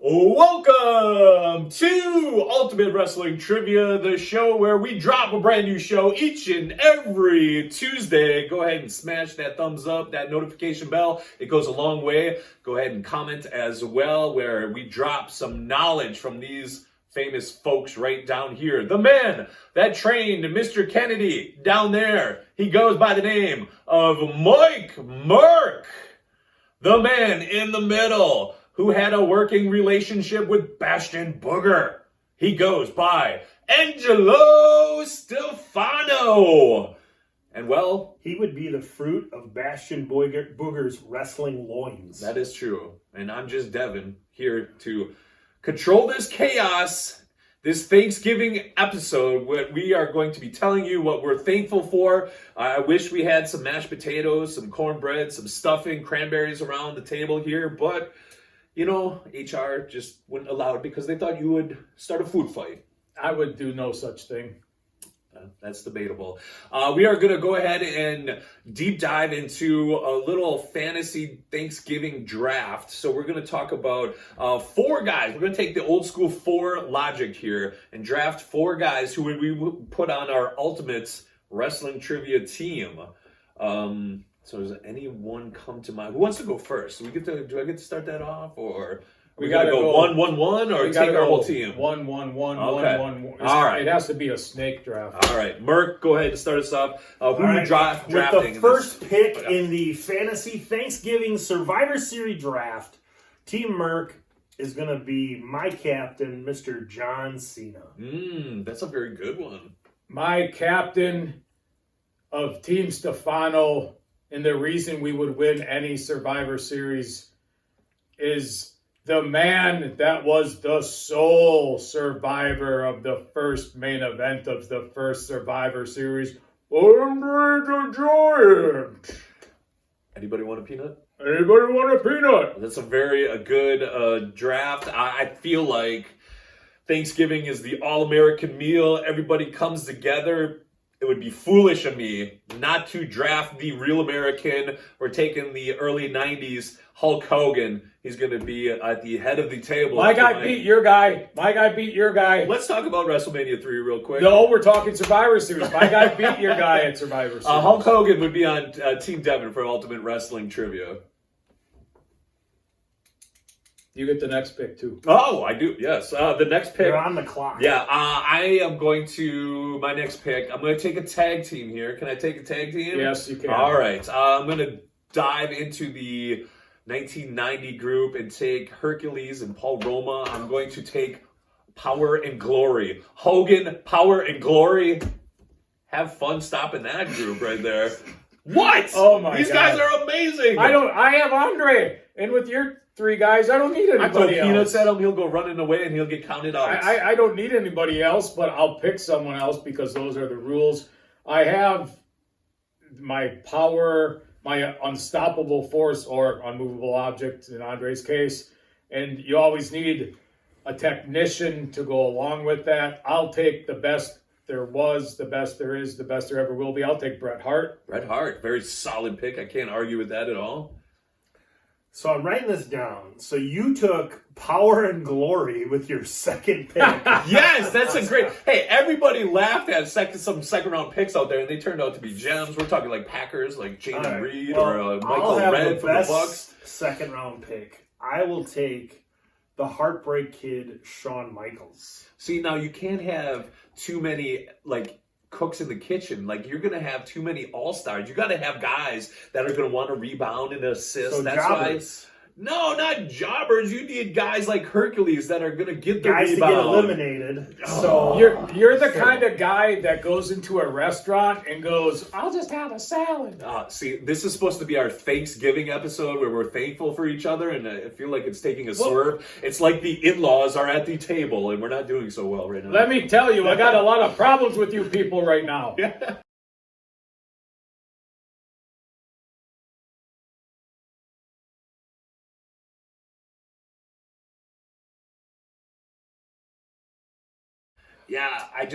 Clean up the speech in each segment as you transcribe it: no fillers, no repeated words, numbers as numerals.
Welcome to Ultimate Wrestling Trivia, the show where we drop a brand new show each and every Tuesday. Go ahead and smash that thumbs up, that notification bell. It goes a long way. Go ahead and comment as well, where we drop some knowledge from these famous folks right down here. The man that trained Mr. Kennedy down there, he goes by the name of Mike Merc. The man in the middle, who had a working relationship with Bastion Booger. He goes by Angelo Stefano. And well, he would be the fruit of Bastion Booger's wrestling loins. That is true. And I'm just Devon, here to control this chaos, this Thanksgiving episode, where we are going to be telling you what we're thankful for. I wish we had some mashed potatoes, some cornbread, some stuffing, cranberries around the table here, but you know, HR just wouldn't allow it because they thought you would start a food fight. I would do no such thing. That's debatable. We are going to go ahead and deep dive into a little fantasy Thanksgiving draft. So we're going to talk about four guys. We're going to take the old school four logic here and draft four guys who we put on our Ultimate Wrestling Trivia team. So does anyone come to mind? Who wants to go first? Do I get to start that off, or we got to go 1-1-1, or take our whole team? 1-1-1, Okay. 1-1-1. All right. It has to be a snake draft. All right, Merc, go ahead and start us off. Who are you drafting? With the first pick in the Fantasy Thanksgiving Survivor Series draft, Team Merc is going to be my captain, Mr. John Cena. That's a very good one. My captain of Team Stefano, and the reason we would win any Survivor Series, is the man that was the sole survivor of the first main event of the first Survivor Series, Andre the Giant. Anybody want a peanut? Anybody want a peanut? That's a good draft. I feel like Thanksgiving is the all-American meal. Everybody comes together. It would be foolish of me not to draft the real American. We're taking the early 90s Hulk Hogan. He's going to be at the head of the table. My guy beat your guy. My guy beat your guy. Let's talk about WrestleMania 3 real quick. No, we're talking Survivor Series. My guy beat your guy at Survivor Series. Hulk Hogan would be on Team Devon for Ultimate Wrestling Trivia. You get the next pick, too. Oh, I do, yes. The next pick. You're on the clock. Yeah, I am going to, my next pick, I'm going to take a tag team here. Can I take a tag team? Yes, you can. All right. I'm going to dive into the 1990 group and take Hercules and Paul Roma. I'm going to take Power and Glory. Hogan, Power and Glory. Have fun stopping that group right there. What? Oh, my God. These guys are amazing. I have Andre. And with your three guys, I don't need anybody I throw else. peanuts at him, he'll go running away and he'll get counted out. I don't need anybody else, but I'll pick someone else because those are the rules. I have my power, my unstoppable force or unmovable object in Andre's case, and you always need a technician to go along with that. I'll take the best there was, the best there is, the best there ever will be. I'll take Bret Hart. Bret Hart, very solid pick. I can't argue with that at all. So I'm writing this down. So you took Power and Glory with your second pick. Yes, that's a great. Hey, everybody laughed at some second round picks out there, and they turned out to be gems. We're talking like Packers, like Jaden Reed or Michael Red from the Bucks. Second round pick. I will take the Heartbreak Kid, Shawn Michaels. See, now you can't have too many cooks in the kitchen. Like, you're gonna have too many all-stars. You gotta have guys that are gonna want to rebound and assist. So that's jobbers. why. No, not jobbers. You need guys like Hercules that are gonna get the guys rebound. to get eliminated. So you're the kind of guy that goes into a restaurant and goes, I'll just have a salad. See, this is supposed to be our Thanksgiving episode where we're thankful for each other, and I feel like it's taking a swerve. It's like the in-laws are at the table, and we're not doing so well right now. Let me tell you, I got a lot of problems with you people right now. Yeah. Yeah, I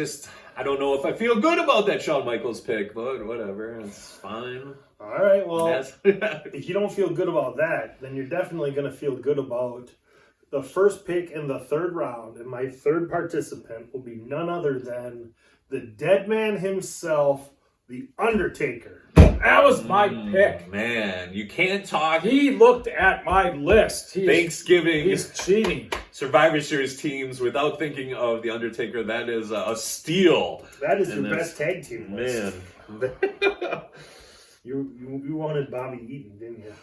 don't know if I feel good about that Shawn Michaels pick, but whatever, it's fine. All right, well, if you don't feel good about that, then you're definitely going to feel good about the first pick in the third round, and my third participant will be none other than the dead man himself, The Undertaker. That was my pick. Man, you can't talk He looked at my list. Thanksgiving He's cheating. Survivor Series teams without thinking of The Undertaker. That is a steal. That is And your best tag team list. Man. You wanted Bobby Eaton, didn't you?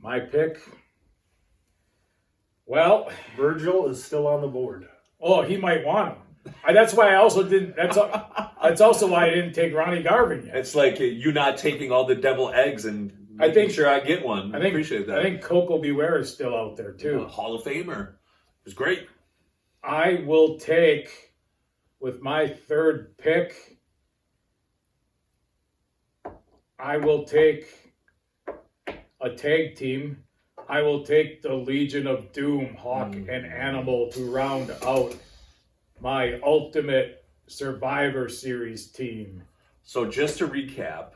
My pick. Well, Virgil is still on the board. oh, he might want him. That's why I also didn't. That's also why I didn't take Ronnie Garvin yet. It's like you not taking all the devil eggs and I think- sure I get one. I appreciate that. I think Coco Beware is still out there too. Hall of Famer. It was great. I will take, with my third pick, I will take a tag team. I will take the Legion of Doom, Hawk and Animal, to round out my Ultimate Survivor Series team. So just to recap,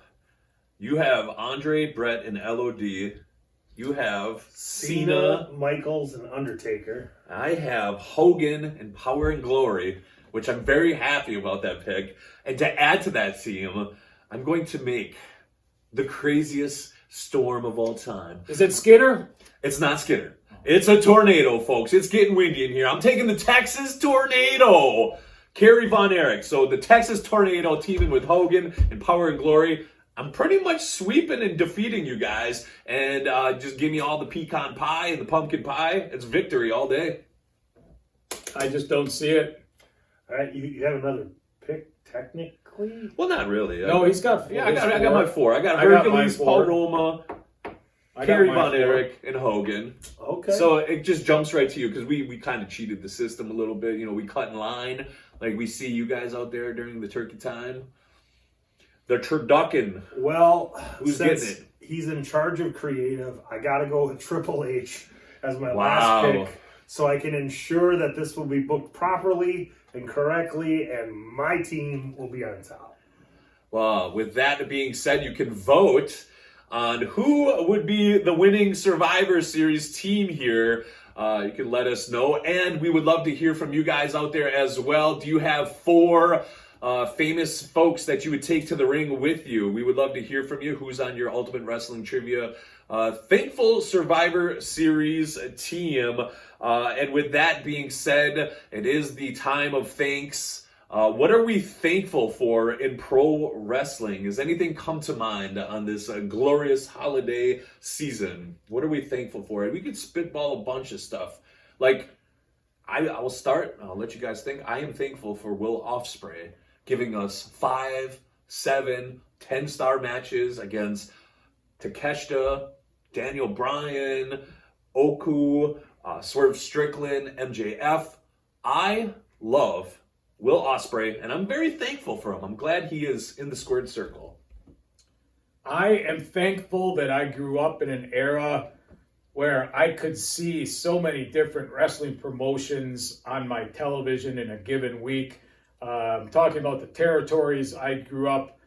you have Andre, Brett, and LOD. You have Cena. Michaels, and Undertaker. I have Hogan and Power and Glory, which I'm very happy about that pick. And to add to that team, I'm going to make the craziest storm of all time. Is it Skinner? It's not Skinner. It's a tornado, folks. It's getting windy in here. I'm taking the Texas Tornado. Kerry Von Erich. So the Texas Tornado teaming with Hogan and Power and Glory. I'm pretty much sweeping and defeating you guys. And just give me all the pecan pie and the pumpkin pie. It's victory all day. I just don't see it. All right, you have another pick, technically? Well, not really. No, he's got. Yeah, I got my four. I got I got Hercules, my Paul four. Roma, I got Kerry my Von four. Erich, and Hogan. Okay. So it just jumps right to you because we kind of cheated the system a little bit. You know, we cut in line. Like we see you guys out there during the turkey time. The turducken. Well, Who's since getting it? he's in charge of creative, I got to go with Triple H as my Wow. last pick so I can ensure that this will be booked properly and correctly, and my team will be on top. Well, with that being said, you can vote on who would be the winning Survivor Series team here. You can let us know, and we would love to hear from you guys out there as well. Do you have four famous folks that you would take to the ring with you? We would love to hear from you. Who's on your Ultimate Wrestling Trivia Thankful Survivor Series team? And with that being said, it is the time of thanks. What are we thankful for in pro wrestling? Has anything come to mind on this glorious holiday season? What are we thankful for? And we could spitball a bunch of stuff. Like, I will start. I'll let you guys think. I am thankful for Will Ospreay giving us 5, 7, 10-star matches against Takeshita, Daniel Bryan, Oku, Swerve Strickland, MJF. I love Will Ospreay, and I'm very thankful for him. I'm glad he is in the squared circle. I am thankful that I grew up in an era where I could see so many different wrestling promotions on my television in a given week. Talking about the territories, I grew up,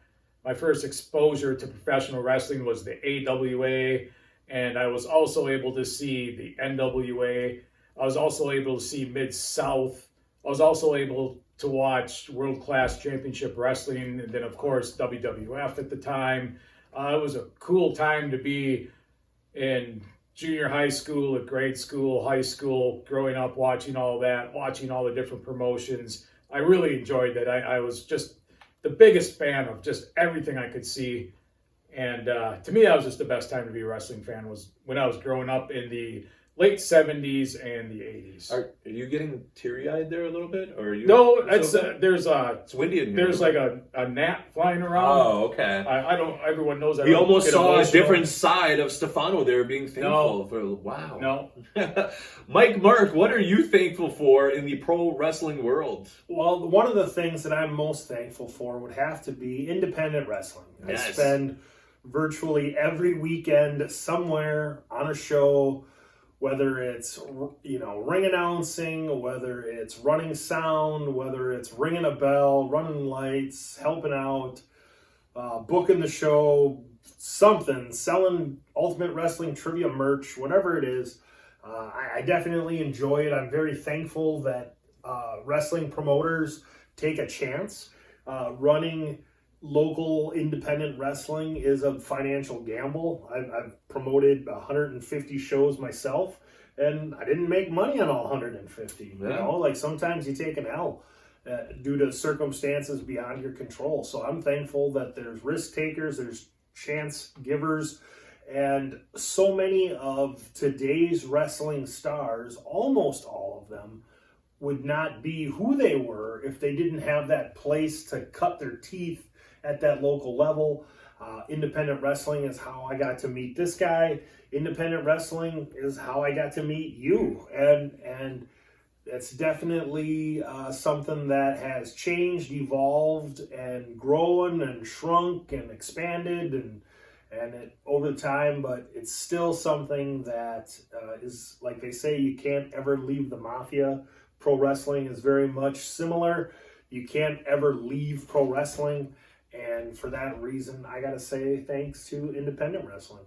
my first exposure to professional wrestling was the AWA, and I was also able to see the NWA. I was also able to see Mid-South. I was also able to watch World Class Championship Wrestling, and then, of course, WWF at the time. It was a cool time to be in junior high school, at grade school, high school, growing up, watching all that, watching all the different promotions. I really enjoyed that. I was just the biggest fan of just everything I could see. And to me, that was just the best time to be a wrestling fan, was when I was growing up in the late 70s and the 80s. Are you getting teary-eyed there a little bit? Or are you? No, it's It's windy in here. there's like a gnat flying around. Oh, okay. I don't. Everyone knows that. We almost saw a different side of Stefano there being thankful No. for. Wow. No, Mike Merc, what are you thankful for in the pro wrestling world? Well, one of the things that I'm most thankful for would have to be independent wrestling. Yes. I spend virtually every weekend somewhere on a show, whether it's, ring announcing, whether it's running sound, whether it's ringing a bell, running lights, helping out, booking the show, something, selling Ultimate Wrestling Trivia merch, whatever it is. I definitely enjoy it. I'm very thankful that wrestling promoters take a chance. Running local independent wrestling is a financial gamble. I've promoted 150 shows myself, and I didn't make money on all 150. You know, like sometimes you take an L due to circumstances beyond your control. So I'm thankful that there's risk takers, there's chance givers, and so many of today's wrestling stars, almost all of them, would not be who they were if they didn't have that place to cut their teeth at that local level. Independent wrestling is how I got to meet this guy. Independent wrestling is how I got to meet you. And it's definitely something that has changed, evolved, and grown and shrunk and expanded and it over time, but it's still something that is, like they say, you can't ever leave the mafia. Pro wrestling is very much similar. You can't ever leave pro wrestling. And for that reason, I got to say thanks to independent wrestling.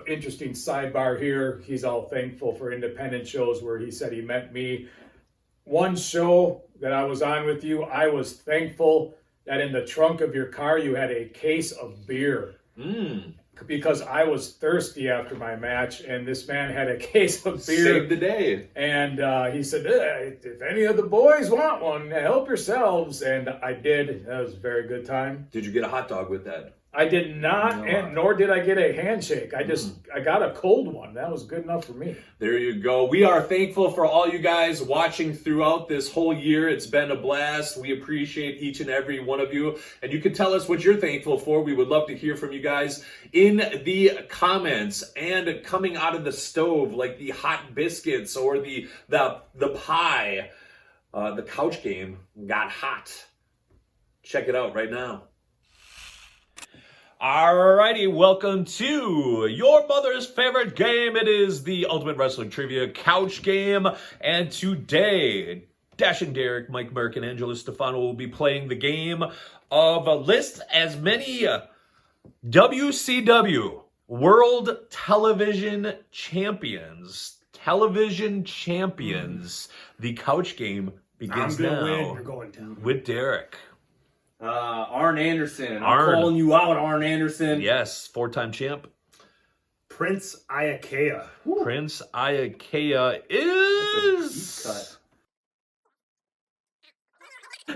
Interesting sidebar here. He's all thankful for independent shows where he said he met me. One show that I was on with you, I was thankful that in the trunk of your car you had a case of beer. Because I was thirsty after my match, and this man had a case of beer. Saved the day. And he said, if any of the boys want one, help yourselves. And I did. That was a very good time. Did you get a hot dog with that? I did not, and nor did I get a handshake. I got a cold one. That was good enough for me. There you go. We are thankful for all you guys watching throughout this whole year. It's been a blast. We appreciate each and every one of you. And you can tell us what you're thankful for. We would love to hear from you guys in the comments. And coming out of the stove, like the hot biscuits or the pie, the couch game got hot. Check it out right now. Alrighty, welcome to your mother's favorite game. It is the Ultimate Wrestling Trivia Couch Game. And today, Dashing Derek, Mike Merc, and Angelo Stefano will be playing the game of list as many WCW World Television Champions. The couch game begins now. Win. You're going down. With Derek. Arn Anderson. I'm Arn. calling you out, Arn Anderson. Yes, 4-time champ. Prince Iakea. Prince Iakea is...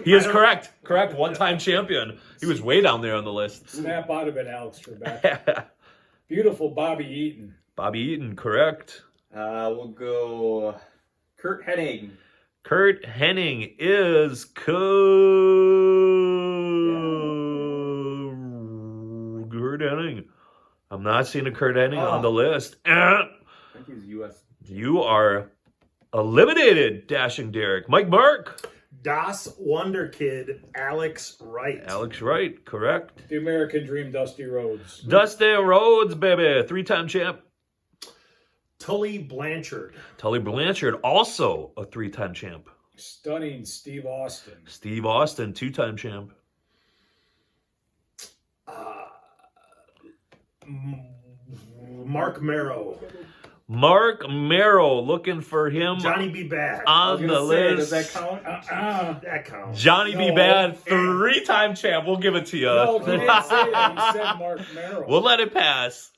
He is correct. Correct. 1-time champion. He was way down there on the list. Snap out of it, Alex Trebek. Beautiful Bobby Eaton. Bobby Eaton, correct. We'll go Kurt Hennig. Kurt Hennig is Kurt Hennig. I'm not seeing a Kurt Hennig on the list. I think he's U.S. You are eliminated, Dashing Derek. Mike Merc. Das Wonder Kid, Alex Wright. Alex Wright, correct. The American Dream, Dusty Rhodes. Dusty Rhodes, baby. 3-time champ. Tully Blanchard. Tully Blanchard, also a 3-time champ. Stunning Steve Austin. Steve Austin, 2-time champ. Mark Marrow. Mark Marrow, looking for him Johnny B. Bad. on the list. Does that count? That counts. Johnny B. Bad, 3-time champ. We'll give it to you. No, he didn't say that. He said Mark Merrill. We'll let it pass.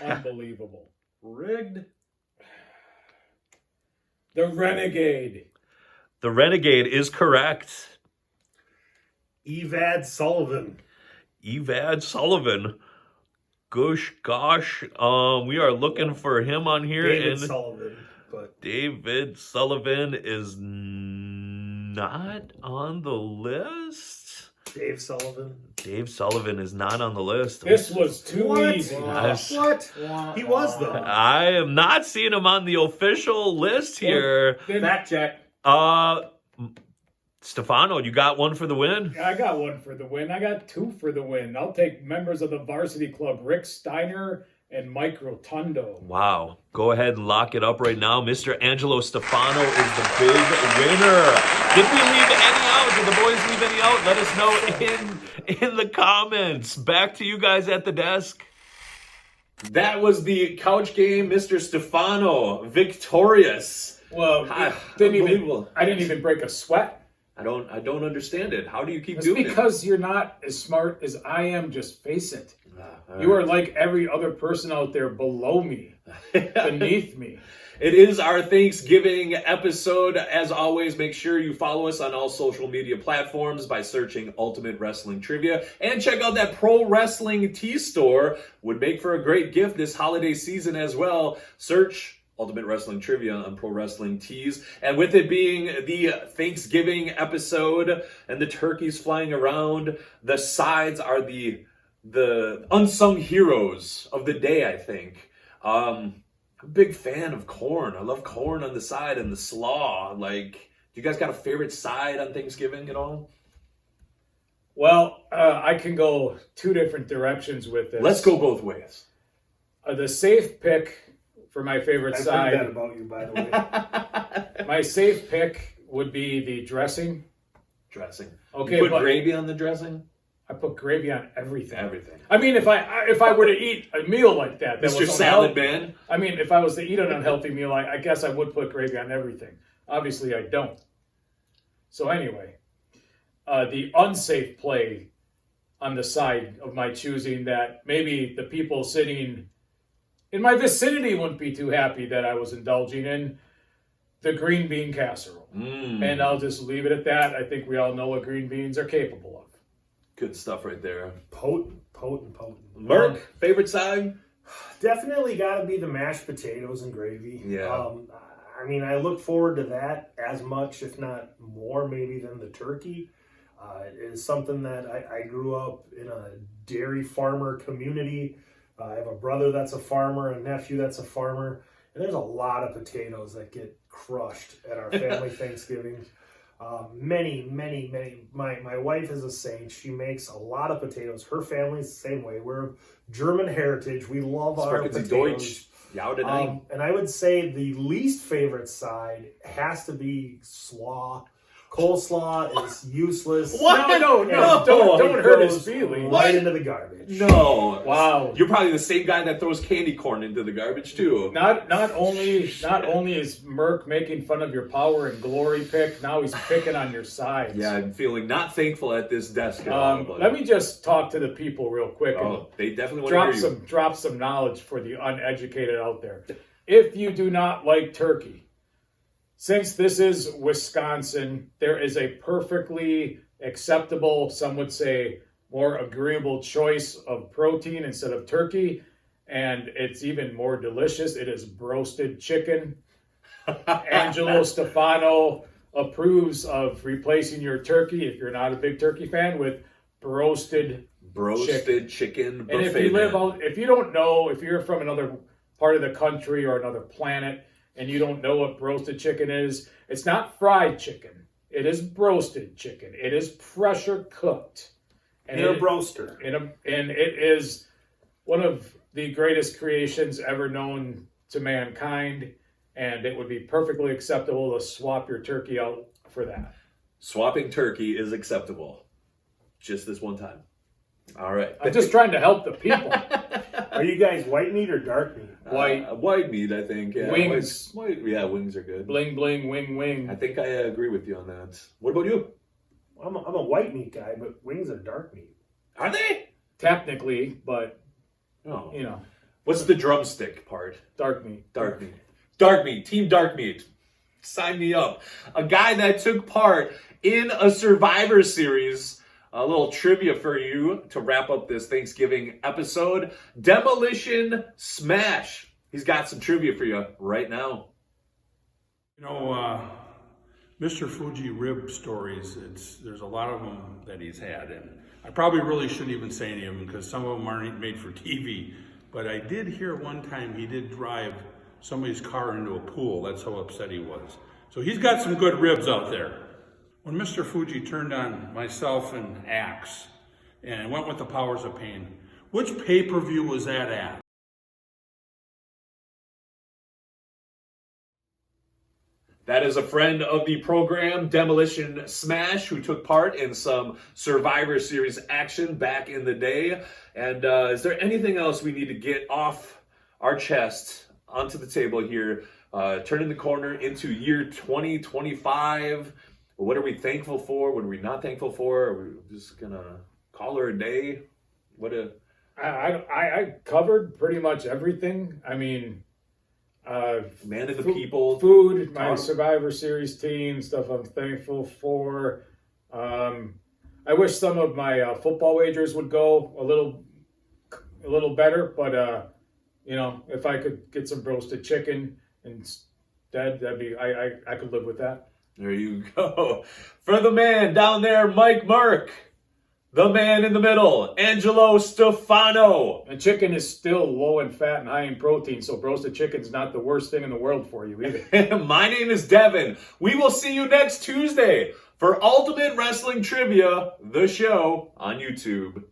Unbelievable. Rigged. The Renegade. The Renegade is correct. Evad Sullivan. Evad Sullivan. Gosh, we are looking for him on here. David Sullivan. But David Sullivan is not on the list. Dave Sullivan. Dave Sullivan is not on the list. This was too easy. What? He was, though. I am not seeing him on the official list here. Fact check. Stefano, you got one for the win? I got one for the win. I got 2 for the win. I'll take members of the varsity club, Rick Steiner and Mike Rotundo. Wow. Go ahead and lock it up right now. Mr. Angelo Stefano is the big winner. Did we leave any out? Did the boys leave any out? Let us know in the comments. Back to you guys at the desk. That was the couch game. Mr. Stefano, victorious. Well, Ah, I didn't unbelievable. even break a sweat. I don't understand it. How do you keep It's doing because you're not as smart as I am. Just face it. it? All You right. are like every other person out there below me, beneath me. It is our Thanksgiving episode. As always, make sure you follow us on all social media platforms by searching Ultimate Wrestling Trivia. And check out that Pro Wrestling Tee Store. Would make for a great gift this holiday season as well. Search Ultimate Wrestling Trivia on Pro Wrestling Tees. And with it being the Thanksgiving episode and the turkeys flying around, the sides are the unsung heroes of the day, I think. I'm a big fan of corn. I love corn on the side and the slaw. Like, do you guys got a favorite side on Thanksgiving at all? Well, I can go two different directions with this. Let's go both ways. The safe pick for my favorite I've heard that side. about you, by the way. My safe pick would be the dressing. Dressing. Okay, You put but gravy on the dressing? I put gravy on everything. Everything. I mean, if I were to eat a meal like that, Mr. was Salad unhealthy- Man. I mean, if I was to eat an unhealthy meal, I guess I would put gravy on everything. Obviously, I don't. So anyway, the unsafe play on the side of my choosing that maybe the people sitting in my vicinity wouldn't be too happy that I was indulging in, the green bean casserole. And I'll just leave it at that. I think we all know what green beans are capable of. Good stuff right there. Potent. Merc, favorite side? Definitely got to be the mashed potatoes and gravy. Yeah. I mean, I look forward to that as much, if not more, maybe than the turkey. It is something that I grew up in a dairy farmer community. I have a brother that's a farmer, a nephew that's a farmer, and there's a lot of potatoes that get crushed at our family Thanksgiving. Many. My wife is a saint. She makes a lot of potatoes. Her family's the same way. We're of German heritage. We love our Sprechen Sie potatoes. Deutsch? Ja oder nein? And I would say the least favorite side has to be slaw. Coleslaw is useless. What? No, No. don't It hurt his goes feelings. right into the garbage. No. Wow. You're probably the same guy that throws candy corn into the garbage too. Not only is Merc making fun of your power and glory pick, now he's picking on your sides. Yeah, I'm feeling not thankful at this desk at all. But Let me just talk to the people real quick oh, they definitely and want to hear you. drop some knowledge for the uneducated out there. If you do not like turkey, since this is Wisconsin, there is a perfectly acceptable, some would say more agreeable choice of protein instead of turkey, and it's even more delicious. It is roasted chicken. Angelo Stefano approves of replacing your turkey, if you're not a big turkey fan, with roasted chicken buffet. and if you don't know, if you're from another part of the country or another planet and you don't know what roasted chicken is, it's not fried chicken. It is roasted chicken. It is pressure cooked. In a roaster. And it is one of the greatest creations ever known to mankind. And it would be perfectly acceptable to swap your turkey out for that. Swapping turkey is acceptable. Just this one time. All right. I'm just trying to help the people. Are you guys white meat or dark meat? White meat, I think. Yeah, Wings. Yeah, wings are good. Bling, bling, wing, I wing. think I agree with you on that. What about you? I'm a white meat guy, but wings are dark meat. Are they? Technically, but, Oh. you know, What's the drumstick part? dark meat. Dark meat. Dark meat. Team dark meat. Sign me up. A guy that took part in a Survivor Series. A little trivia for you to wrap up this Thanksgiving episode. Demolition Smash. He's got some trivia for you right now. You know, Mr. Fuji rib stories, there's a lot of them that he's had. And I probably really shouldn't even say any of them because some of them aren't made for TV. But I did hear one time he did drive somebody's car into a pool. That's how upset he was. So he's got some good ribs out there. When Mr. Fuji turned on myself and Axe and went with the Powers of Pain, which pay-per-view was that at? That is a friend of the program, Demolition Smash, who took part in some Survivor Series action back in the day. And is there anything else we need to get off our chest onto the table here, turning the corner into year 2025? What are we thankful for? What are we not thankful for? Are we just gonna call her a day? I covered pretty much everything. I mean, Man of the people. food, my Survivor Series team, stuff I'm thankful for. I wish some of my football wagers would go a little better, but you know, if I could get some roasted chicken instead, that'd be I could live with that. There you go. For the man down there, Mike Merc. The man in the middle, Angelo Stefano. And chicken is still low in fat and high in protein, so roasted chicken's not the worst thing in the world for you either. My name is Devon. We will see you next Tuesday for Ultimate Wrestling Trivia, the show on YouTube.